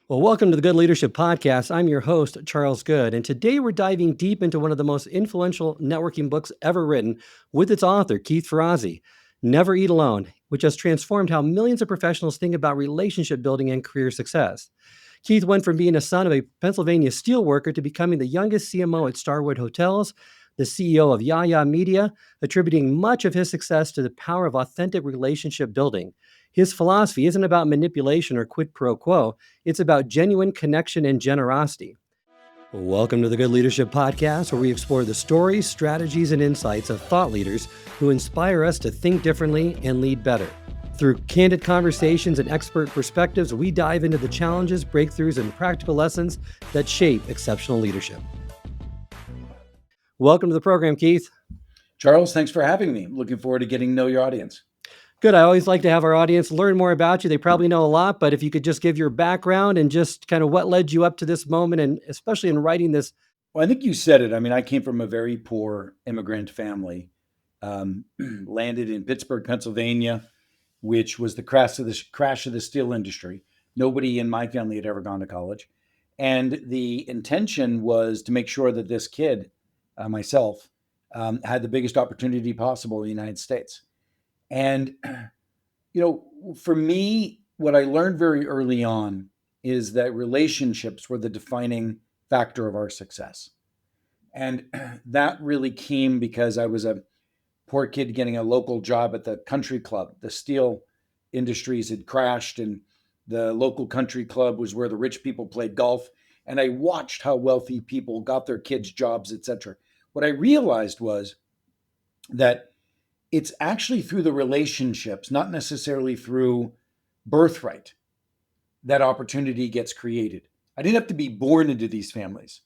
Well, welcome to the Good Leadership Podcast. I'm your host, Charles Good, and today we're diving deep into one of the most influential networking books ever written with its author, Keith Ferrazzi, Never Eat Alone, which has transformed how millions of professionals think about relationship building and career success. Keith went from being a son of a Pennsylvania steelworker to becoming the youngest CMO at Starwood Hotels, the CEO of Yaya Media, attributing much of his success to the power of authentic relationship building. His philosophy isn't about manipulation or quid pro quo, it's about genuine connection and generosity. Welcome to the Good Leadership Podcast, where we explore the stories, strategies, and insights of thought leaders who inspire us to think differently and lead better. Through candid conversations and expert perspectives, we dive into the challenges, breakthroughs, and practical lessons that shape exceptional leadership. Welcome to the program, Keith. Charles, thanks for having me. Looking forward to getting to know your audience. Good. I always like to have our audience learn more about you. They probably know a lot, but if you could just give your background and just kind of what led you up to this moment, and especially in writing this. Well, I think you said it. I mean, I came from a very poor immigrant family, landed in Pittsburgh, Pennsylvania, which was the crash of the steel industry. Nobody in my family had ever gone to college. And the intention was to make sure that this kid, myself, had the biggest opportunity possible in the United States. And, for me, what I learned very early on is that relationships were the defining factor of our success. And that really came because I was a poor kid getting a local job at the country club. The steel industries had crashed, and the local country club was where the rich people played golf. And I watched how wealthy people got their kids jobs, etc. What I realized was that it's actually through the relationships, not necessarily through birthright, that opportunity gets created. I didn't have to be born into these families,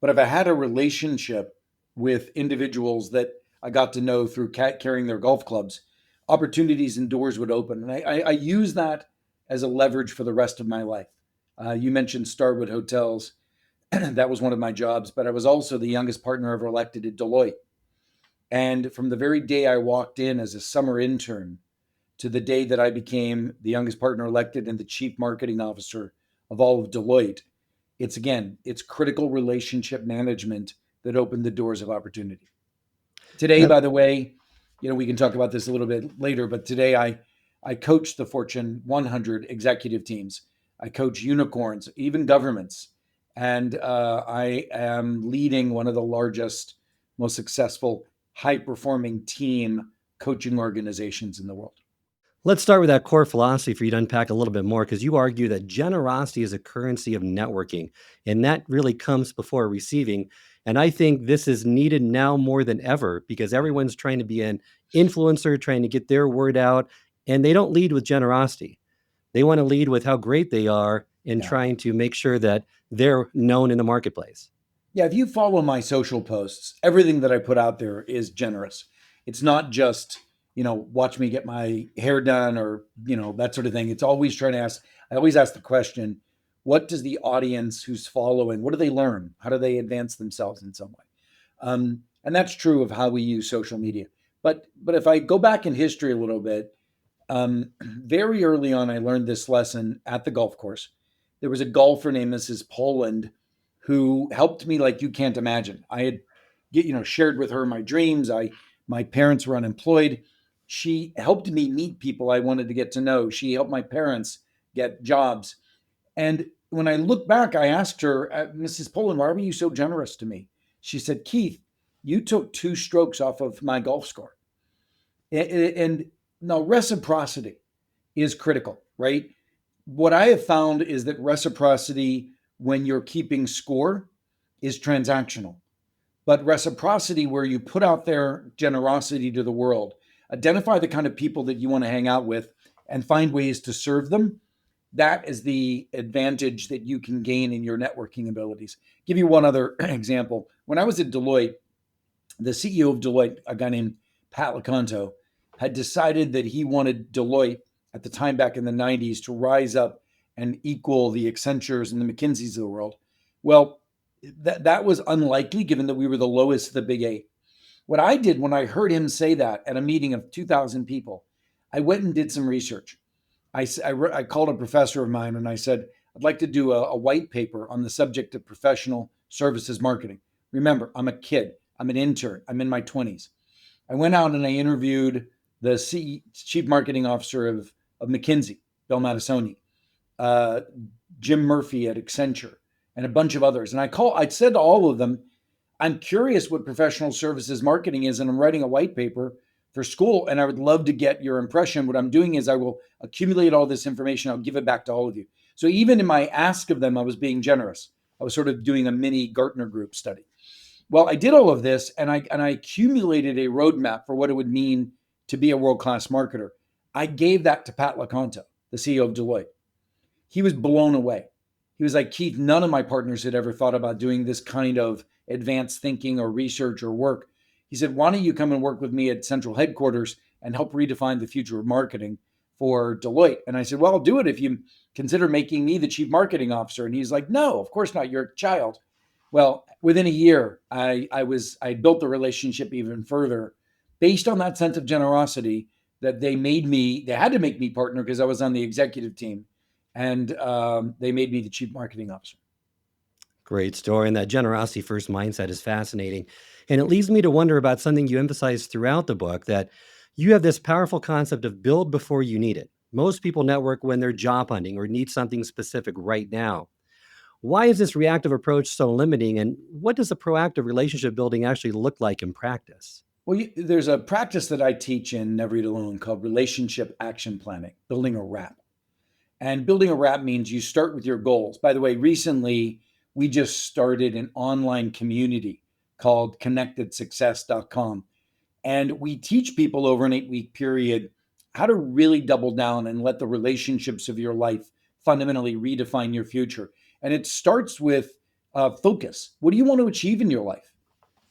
but if I had a relationship with individuals that I got to know through carrying their golf clubs, opportunities and doors would open. And I use that as a leverage for the rest of my life. You mentioned Starwood Hotels. That was one of my jobs, but I was also the youngest partner ever elected at Deloitte. And from the very day I walked in as a summer intern to the day that I became the youngest partner elected and the chief marketing officer of all of Deloitte, it's critical relationship management that opened the doors of opportunity. Today, by the way, we can talk about this a little bit later, but today I coach the Fortune 100 executive teams. I coach unicorns, even governments. And I am leading one of the largest, most successful, high-performing team coaching organizations in the world. Let's start with that core philosophy for you to unpack a little bit more, because you argue that generosity is a currency of networking, and that really comes before receiving. And I think this is needed now more than ever because everyone's trying to be an influencer, trying to get their word out, and they don't lead with generosity. They want to lead with how great they are in trying to make sure that they're known in the marketplace. Yeah, if you follow my social posts, everything that I put out there is generous. It's not just, watch me get my hair done or, that sort of thing. It's always I always ask the question, what does the audience who's following, what do they learn? How do they advance themselves in some way? And that's true of how we use social media. But if I go back in history a little bit, very early on, I learned this lesson at the golf course. There was a golfer named Mrs. Poland who helped me like you can't imagine. I had shared with her my dreams. My parents were unemployed. She helped me meet people I wanted to get to know. She helped my parents get jobs. And when I look back, I asked her, Mrs. Poland, why were you so generous to me? She said, Keith, you took 2 strokes off of my golf score. And now reciprocity is critical, right? What I have found is that reciprocity, when you're keeping score, is transactional. But reciprocity, where you put out their generosity to the world, identify the kind of people that you want to hang out with and find ways to serve them, that is the advantage that you can gain in your networking abilities. Give you one other example. When I was at Deloitte, the CEO of Deloitte, a guy named Pat LeConto, had decided that he wanted Deloitte at the time back in the 90s to rise up and equal the Accentures and the McKinseys of the world. Well, that was unlikely given that we were the lowest of the big 8. What I did when I heard him say that at a meeting of 2,000 people, I went and did some research. I called a professor of mine and I said, I'd like to do a white paper on the subject of professional services marketing. Remember, I'm a kid. I'm an intern. I'm in my 20s. I went out and I interviewed the chief marketing officer of McKinsey, Bill Madisoni, uh, Jim Murphy at Accenture, and a bunch of others. And I said to all of them, I'm curious what professional services marketing is, and I'm writing a white paper for school, and I would love to get your impression. What I'm doing is I will accumulate all this information. I'll give it back to all of you. So even in my ask of them, I was being generous. I was sort of doing a mini Gartner Group study. Well, I did all of this, and I accumulated a roadmap for what it would mean to be a world-class marketer. I gave that to Pat LaConto, the CEO of Deloitte. He was blown away. He was like, Keith, none of my partners had ever thought about doing this kind of advanced thinking or research or work. He said, why don't you come and work with me at central headquarters and help redefine the future of marketing for Deloitte? And I said, well, I'll do it if you consider making me the chief marketing officer. And he's like, no, of course not. You're a child. Well, within a year, I built the relationship even further based on that sense of generosity that they had to make me partner because I was on the executive team. And they made me the chief marketing officer. Great story. And that generosity first mindset is fascinating. And it leads me to wonder about something you emphasize throughout the book, that you have this powerful concept of build before you need it. Most people network when they're job hunting or need something specific right now. Why is this reactive approach so limiting? And what does a proactive relationship building actually look like in practice? Well, there's a practice that I teach in Never Eat Alone called relationship action planning, building a wrap. And building a wrap means you start with your goals. By the way, recently we just started an online community called connectedsuccess.com. And we teach people over an 8-week period how to really double down and let the relationships of your life fundamentally redefine your future. And it starts with focus. What do you want to achieve in your life?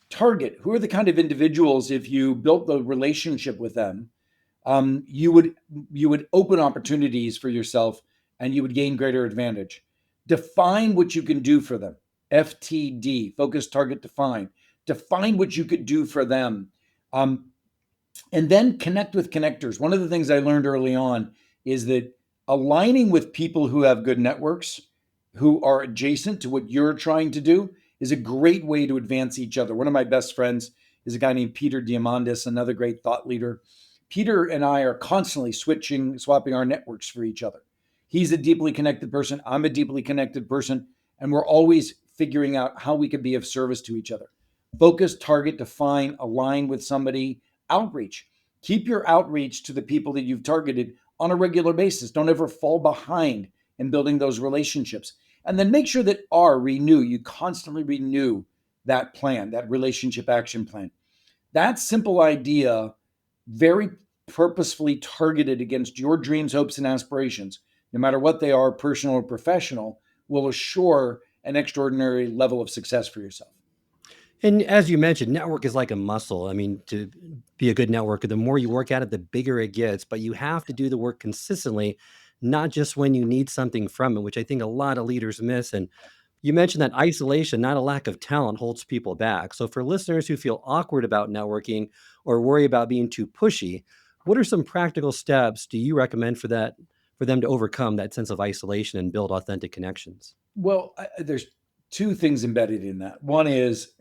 Target. Who are the kind of individuals, if you built the relationship with them, you would open opportunities for yourself and you would gain greater advantage. Define what you can do for them. FTD, focus, target, define. Define what you could do for them. And then connect with connectors. One of the things I learned early on is that aligning with people who have good networks, who are adjacent to what you're trying to do, is a great way to advance each other. One of my best friends is a guy named Peter Diamandis, another great thought leader. Peter and I are constantly swapping our networks for each other. He's a deeply connected person. I'm a deeply connected person. And we're always figuring out how we can be of service to each other. Focus, target, define, align with somebody, outreach. Keep your outreach to the people that you've targeted on a regular basis. Don't ever fall behind in building those relationships. And then make sure that you constantly renew that plan, that relationship action plan. That simple idea, very purposefully targeted against your dreams, hopes, and aspirations, no matter what they are, personal or professional, will assure an extraordinary level of success for yourself. And as you mentioned, network is like a muscle. I mean, to be a good networker, the more you work at it, the bigger it gets. But you have to do the work consistently, not just when you need something from it, which I think a lot of leaders miss. And you mentioned that isolation, not a lack of talent, holds people back. So for listeners who feel awkward about networking or worry about being too pushy, what are some practical steps do you recommend for them to overcome that sense of isolation and build authentic connections? Well, there's two things embedded in that. One is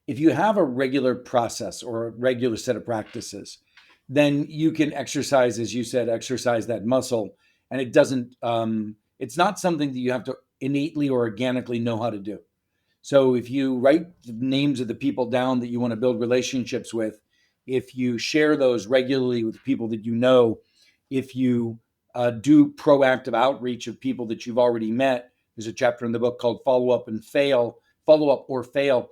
if you have a regular process or a regular set of practices, then you can exercise, as you said, exercise that muscle. And it's not something that you have to innately or organically know how to do. So if you write the names of the people down that you want to build relationships with, if you share those regularly with people that you know, if you do proactive outreach of people that you've already met, there's a chapter in the book called Follow Up or Fail.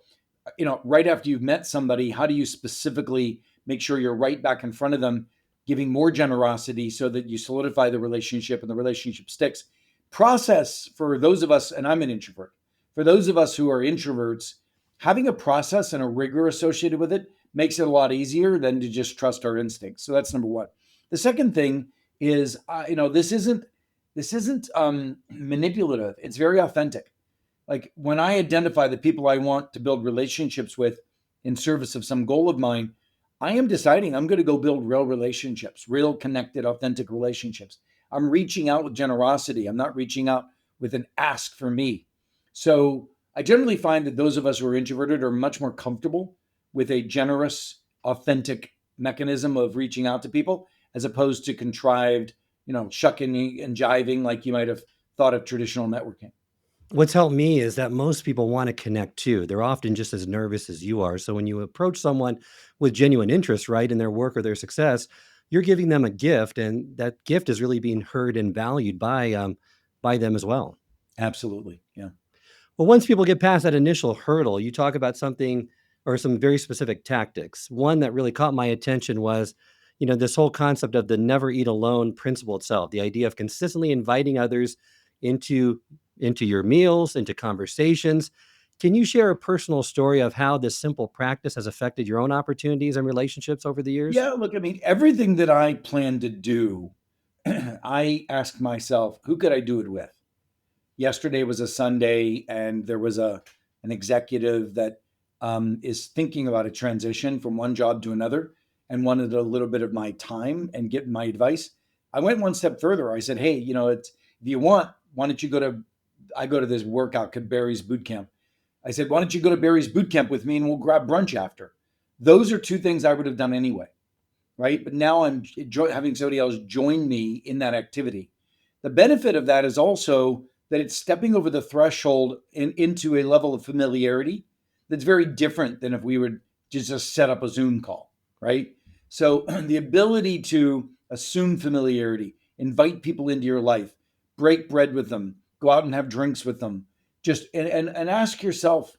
Right after you've met somebody, how do you specifically make sure you're right back in front of them, giving more generosity so that you solidify the relationship and the relationship sticks? Process for those of us, and I'm an introvert, for those of us who are introverts, having a process and a rigor associated with it makes it a lot easier than to just trust our instincts. So that's number one. The second thing is, this isn't manipulative. It's very authentic. Like when I identify the people I want to build relationships with in service of some goal of mine, I am deciding I'm going to go build real relationships, real connected, authentic relationships. I'm reaching out with generosity. I'm not reaching out with an ask for me. So I generally find that those of us who are introverted are much more comfortable with a generous, authentic mechanism of reaching out to people as opposed to contrived, shucking and jiving like you might have thought of traditional networking. What's helped me is that most people want to connect too. They're often just as nervous as you are. So when you approach someone with genuine interest, right, in their work or their success, you're giving them a gift, and that gift is really being heard and valued by them as well. Absolutely. Yeah. Well, once people get past that initial hurdle, you talk about something or some very specific tactics. One that really caught my attention was, this whole concept of the never eat alone principle itself, the idea of consistently inviting others into into your meals, into conversations. Can you share a personal story of how this simple practice has affected your own opportunities and relationships over the years? Yeah. Look, I mean, everything that I plan to do, I ask myself, who could I do it with? Yesterday was a Sunday, and there was an executive that is thinking about a transition from one job to another and wanted a little bit of my time and get my advice. I went one step further. I said, hey, if you want, why don't you go to, I go to this workout at Barry's boot camp. I said, why don't you go to Barry's boot camp with me and we'll grab brunch after? Those are two things I would have done anyway, right? But now I'm having somebody else join me in that activity. The benefit of that is also that it's stepping over the threshold into a level of familiarity that's very different than if we would just set up a Zoom call, right? So the ability to assume familiarity, invite people into your life, break bread with them, go out and have drinks with them, just and ask yourself,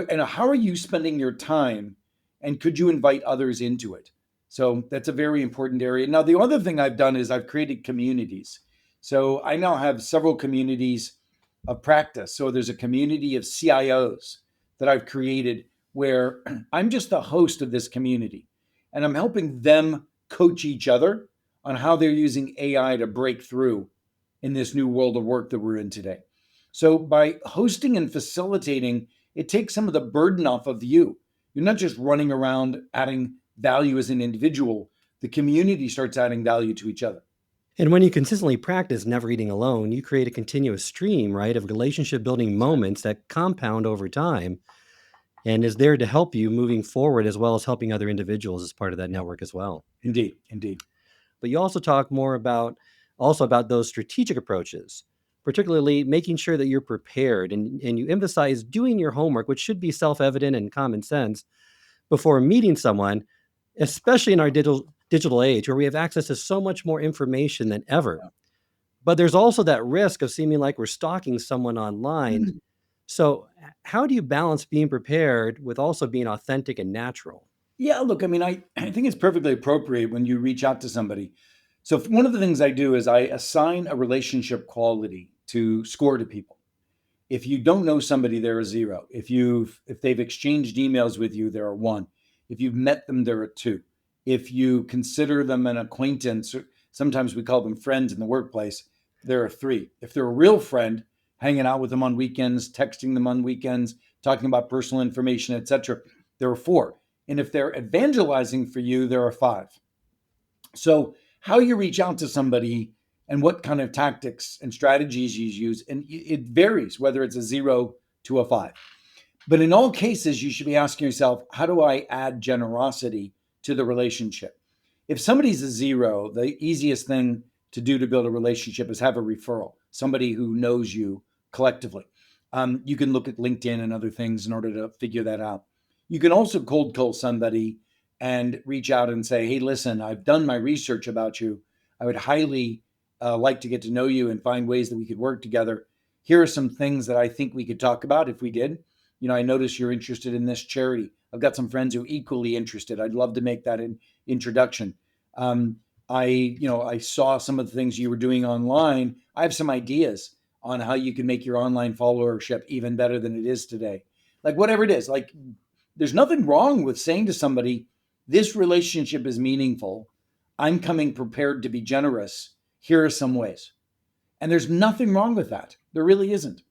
and how are you spending your time, and could you invite others into it? So that's a very important area. Now, the other thing I've done is I've created communities. So I now have several communities of practice. So there's a community of CIOs that I've created where I'm just the host of this community, and I'm helping them coach each other on how they're using AI to break through in this new world of work that we're in today. So by hosting and facilitating, it takes some of the burden off of you. You're not just running around adding value as an individual. The community starts adding value to each other. And when you consistently practice never eating alone, you create a continuous stream, right, of relationship building moments that compound over time and is there to help you moving forward as well as helping other individuals as part of that network as well. Indeed, indeed. But you also talk more about those strategic approaches, particularly making sure that you're prepared and you emphasize doing your homework, which should be self-evident and common sense before meeting someone, especially in our digital age where we have access to so much more information than ever. Yeah. But there's also that risk of seeming like we're stalking someone online. So, how do you balance being prepared with also being authentic and natural? Yeah, look, I mean, I think it's perfectly appropriate when you reach out to somebody. So one of the things I do is I assign a relationship quality to score to people. If you don't know somebody, they're a zero. If they've exchanged emails with you, they're a one. If you've met them, they're a two. If you consider them an acquaintance, or sometimes we call them friends in the workplace, they're a three. If they're a real friend, hanging out with them on weekends, texting them on weekends, talking about personal information, etc., they're a four. And if they're evangelizing for you, they're a five. So how you reach out to somebody and what kind of tactics and strategies you use, and it varies whether it's a zero to a five. But in all cases, you should be asking yourself, how do I add generosity to the relationship? If somebody's a zero, the easiest thing to do to build a relationship is have a referral, somebody who knows you collectively. You can look at LinkedIn and other things in order to figure that out. You can also cold call somebody and reach out and say, hey, listen, I've done my research about you. I would highly like to get to know you and find ways that we could work together. Here are some things that I think we could talk about if we did. I notice you're interested in this charity. I've got some friends who are equally interested. I'd love to make that an introduction. I saw some of the things you were doing online. I have some ideas on how you can make your online followership even better than it is today. Like whatever it is, like there's nothing wrong with saying to somebody, this relationship is meaningful. I'm coming prepared to be generous. Here are some ways. And there's nothing wrong with that. There really isn't.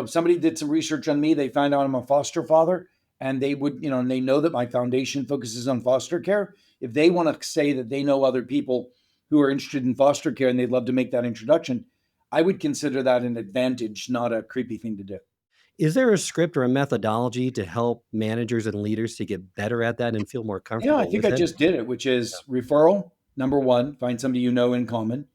Somebody did some research on me. They found out I'm a foster father, and they would, and they know that my foundation focuses on foster care. If they want to say that they know other people who are interested in foster care and they'd love to make that introduction, I would consider that an advantage, not a creepy thing to do. Is there a script or a methodology to help managers and leaders to get better at that and feel more I comfortable think with I it? just did it, which is referral. Number one, find somebody you know in common.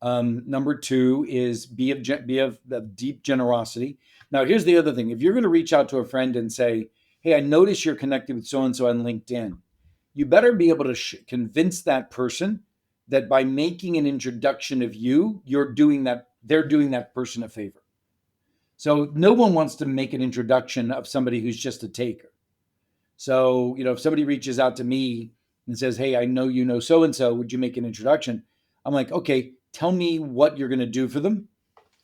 Number two is be of deep generosity. Now, here's the other thing. If you're going to reach out to a friend and say, hey, I notice you're connected with so-and-so on LinkedIn, you better be able to convince that person that by making an introduction of you, they're doing that person a favor. So no one wants to make an introduction of somebody who's just a taker. So, if somebody reaches out to me and says, hey, I know you know so-and-so, would you make an introduction? I'm like, okay, tell me what you're going to do for them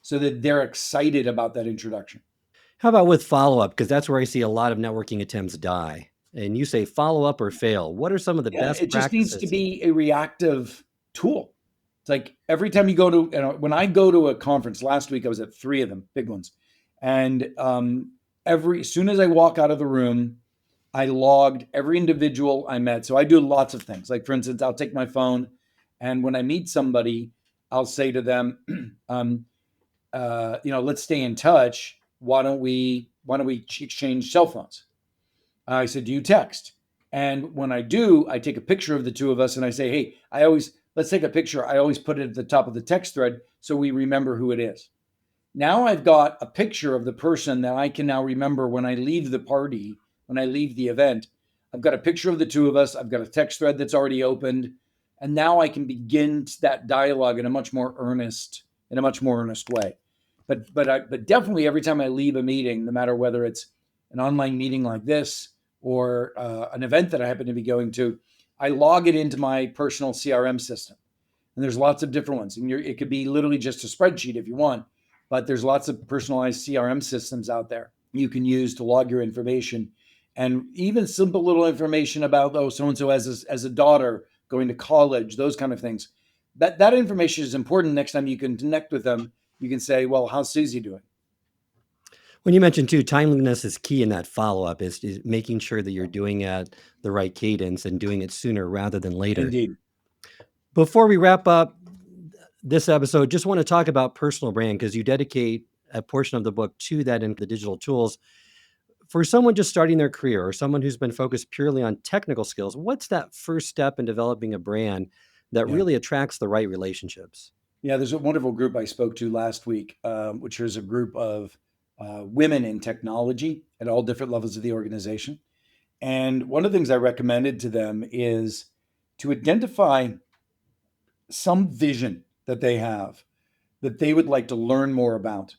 so that they're excited about that introduction. How about with follow up? Because that's where I see a lot of networking attempts die. And you say follow up or fail. What are some of the Yeah, best it just needs to practices? be a reactive tool. It's like every time you go to, when I go to a conference, last week I was at 3 of them, big ones. And as soon as I walk out of the room, I logged every individual I met. So I do lots of things. Like, for instance, I'll take my phone, and when I meet somebody, I'll say to them, let's stay in touch. Why don't we exchange cell phones? I said, do you text? And when I do, I take a picture of the two of us and I say, hey, let's take a picture. I always put it at the top of the text thread so we remember who it is. Now I've got a picture of the person that I can now remember when I leave the party, when I leave the event. I've got a picture of the two of us. I've got a text thread that's already opened. And now I can begin that dialogue in a much more earnest way. But definitely every time I leave a meeting, no matter whether it's an online meeting like this or an event that I happen to be going to, I log it into my personal CRM system. And there's lots of different ones. And it could be literally just a spreadsheet if you want, but there's lots of personalized CRM systems out there you can use to log your information. And even simple little information about, oh, so-and-so as a daughter going to college, those kind of things. That information is important. Next time you can connect with them, you can say, well, how's Susie doing? When you mentioned too, timeliness is key in that follow up, is making sure that you're doing it at the right cadence and doing it sooner rather than later. Indeed. Before we wrap up this episode, just want to talk about personal brand because you dedicate a portion of the book to that in the digital tools. For someone just starting their career or someone who's been focused purely on technical skills, what's that first step in developing a brand that Yeah. really attracts the right relationships? Yeah, there's a wonderful group I spoke to last week, which is a group of women in technology at all different levels of the organization. And one of the things I recommended to them is to identify some vision that they have that they would like to learn more about.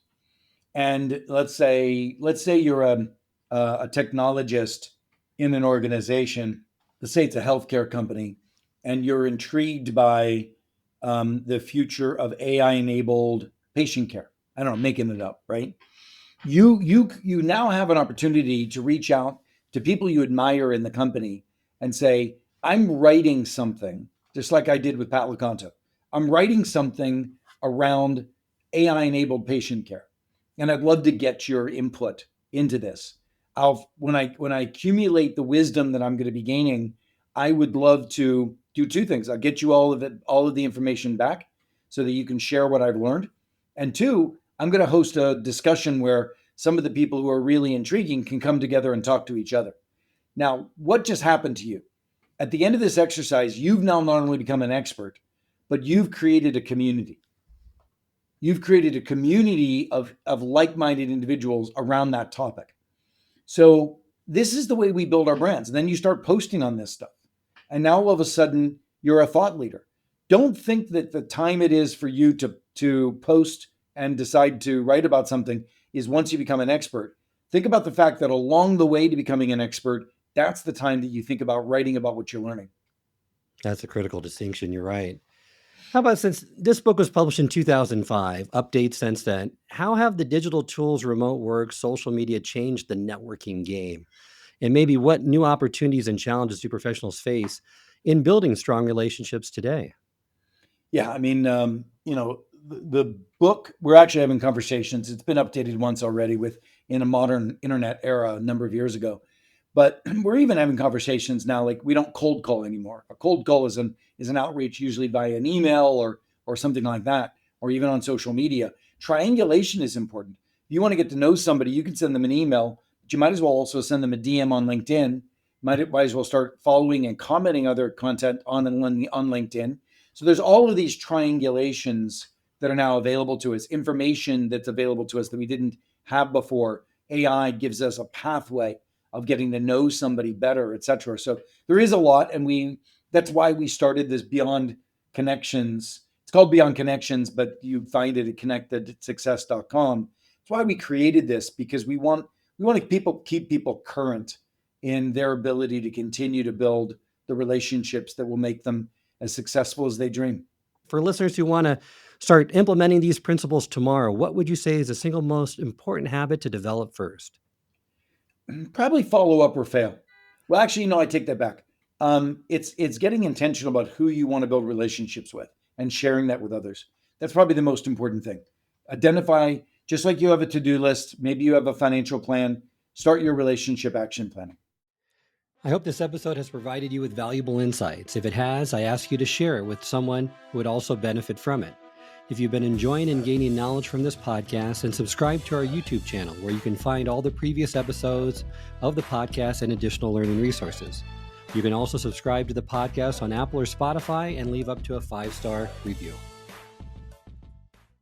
And let's say you're a technologist in an organization. Let's say it's a healthcare company, and you're intrigued by the future of AI-enabled patient care. I don't know, making it up, right? You now have an opportunity to reach out to people you admire in the company and say, I'm writing something, just like I did with Pat Lecanto. I'm writing something around AI-enabled patient care, and I'd love to get your input into this. When I accumulate the wisdom that I'm going to be gaining, I would love to do two things. I'll get you all of the information back so that you can share what I've learned. And two, I'm going to host a discussion where some of the people who are really intriguing can come together and talk to each other. Now, what just happened to you? At the end of this exercise, you've now not only become an expert, but you've created a community. You've created a community of like-minded individuals around that topic. So this is the way we build our brands. And then you start posting on this stuff. And now all of a sudden, you're a thought leader. Don't think that the time it is for you to post and decide to write about something is once you become an expert. Think about the fact that along the way to becoming an expert, that's the time that you think about writing about what you're learning. That's a critical distinction. You're right. How about since this book was published in 2005, updates since then, how have the digital tools, remote work, social media changed the networking game? And maybe what new opportunities and challenges do professionals face in building strong relationships today? Yeah, I mean, the book, we're actually having conversations. It's been updated once already with in a modern internet era a number of years ago. But we're even having conversations now, like we don't cold call anymore. A cold call is an outreach usually via an email or something like that, or even on social media. Triangulation is important. If you want to get to know somebody, you can send them an email, but you might as well also send them a DM on LinkedIn. Might as well start following and commenting other content on LinkedIn. So there's all of these triangulations that are now available to us, information that's available to us that we didn't have before. AI gives us a pathway of getting to know somebody better, et cetera. So there is a lot, and that's why we started this Beyond Connections. It's called Beyond Connections, but you find it at connectedsuccess.com. That's why we created this, because we want to keep people current in their ability to continue to build the relationships that will make them as successful as they dream. For listeners who want to start implementing these principles tomorrow, what would you say is the single most important habit to develop first? Probably follow up or fail. Well, actually, no, I take that back. It's getting intentional about who you want to build relationships with and sharing that with others. That's probably the most important thing. Identify, just like you have a to-do list, maybe you have a financial plan, start your relationship action planning. I hope this episode has provided you with valuable insights. If it has, I ask you to share it with someone who would also benefit from it. If you've been enjoying and gaining knowledge from this podcast, then subscribe to our YouTube channel, where you can find all the previous episodes of the podcast and additional learning resources. You can also subscribe to the podcast on Apple or Spotify and leave up to a 5-star review.